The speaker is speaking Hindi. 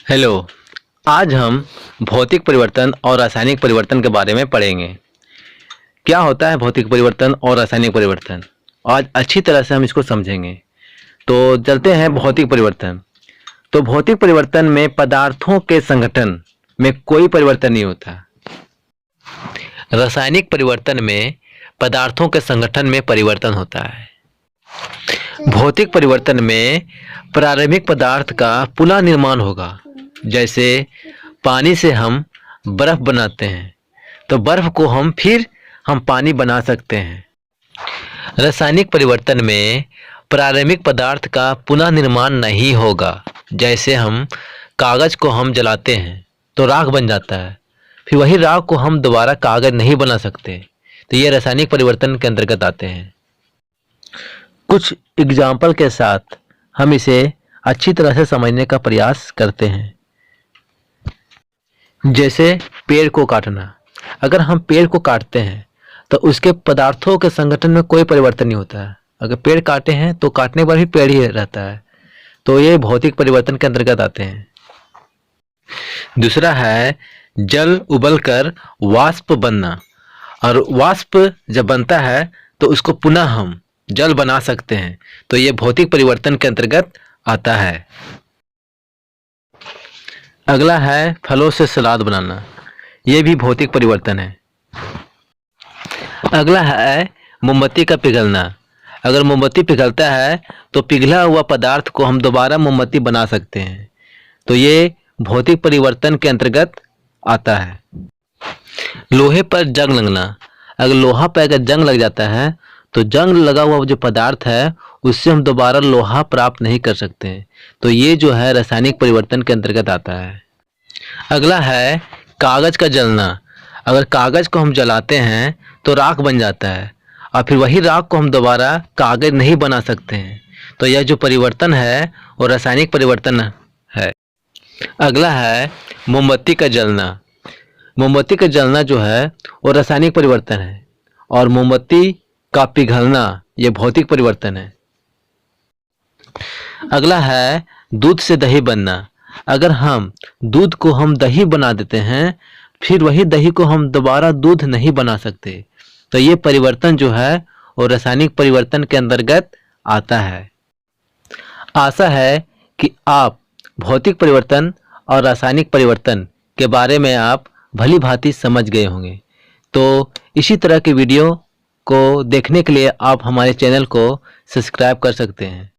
हेलो। आज हम भौतिक परिवर्तन और रासायनिक परिवर्तन के बारे में पढ़ेंगे। क्या होता है भौतिक परिवर्तन और रासायनिक परिवर्तन? आज अच्छी तरह से हम इसको समझेंगे। तो चलते हैं भौतिक परिवर्तन। तो भौतिक परिवर्तन में पदार्थों के संगठन में कोई परिवर्तन नहीं होता। रासायनिक परिवर्तन में पदार्थों के संगठन में परिवर्तन होता है। भौतिक परिवर्तन में प्रारंभिक पदार्थ का पुनः निर्माण होगा। जैसे पानी से हम बर्फ बनाते हैं, तो बर्फ को हम पानी बना सकते हैं। रासायनिक परिवर्तन में प्रारंभिक पदार्थ का पुनः निर्माण नहीं होगा। जैसे हम कागज को हम जलाते हैं तो राख बन जाता है, फिर वही राख को हम दोबारा कागज नहीं बना सकते। तो ये रासायनिक परिवर्तन के अंतर्गत आते हैं। कुछ एग्जाम्पल के साथ हम इसे अच्छी तरह से समझने का प्रयास करते हैं। जैसे पेड़ को काटना। अगर हम पेड़ को काटते हैं तो उसके पदार्थों के संगठन में कोई परिवर्तन नहीं होता है। अगर पेड़ काटे हैं तो काटने पर भी पेड़ ही रहता है। तो ये भौतिक परिवर्तन के अंतर्गत आते हैं। दूसरा है जल उबलकर वाष्प बनना। और वाष्प जब बनता है तो उसको पुनः हम जल बना सकते हैं। तो ये भौतिक परिवर्तन के अंतर्गत आता है। अगला है फलों से सलाद बनाना। ये भी भौतिक परिवर्तन है। अगला है मोमबत्ती का पिघलना। अगर मोमबत्ती पिघलता है तो पिघला हुआ पदार्थ को हम दोबारा मोमबत्ती बना सकते हैं। तो ये भौतिक परिवर्तन के अंतर्गत आता है। लोहे पर जंग लगना। अगर लोहा पर अगर जंग लग जाता है तो जंग लगा हुआ जो पदार्थ है उससे हम दोबारा लोहा प्राप्त नहीं कर सकते हैं। तो ये जो है रासायनिक परिवर्तन के अंतर्गत आता है। अगला है कागज का जलना। अगर कागज को हम जलाते हैं तो राख बन जाता है और फिर वही राख को हम दोबारा कागज नहीं बना सकते हैं। तो यह जो परिवर्तन है वो रासायनिक परिवर्तन है। अगला है मोमबत्ती का जलना। मोमबत्ती का जलना जो है वो रासायनिक परिवर्तन है और मोमबत्ती का पिघलना ये भौतिक परिवर्तन है। अगला है दूध से दही बनना। अगर हम दूध को हम दही बना देते हैं फिर वही दही को हम दोबारा दूध नहीं बना सकते। तो ये परिवर्तन जो है वो रासायनिक परिवर्तन के अंतर्गत आता है। आशा है कि आप भौतिक परिवर्तन और रासायनिक परिवर्तन के बारे में आप भली भांति समझ गए होंगे। तो इसी तरह की वीडियो को देखने के लिए आप हमारे चैनल को सब्सक्राइब कर सकते हैं।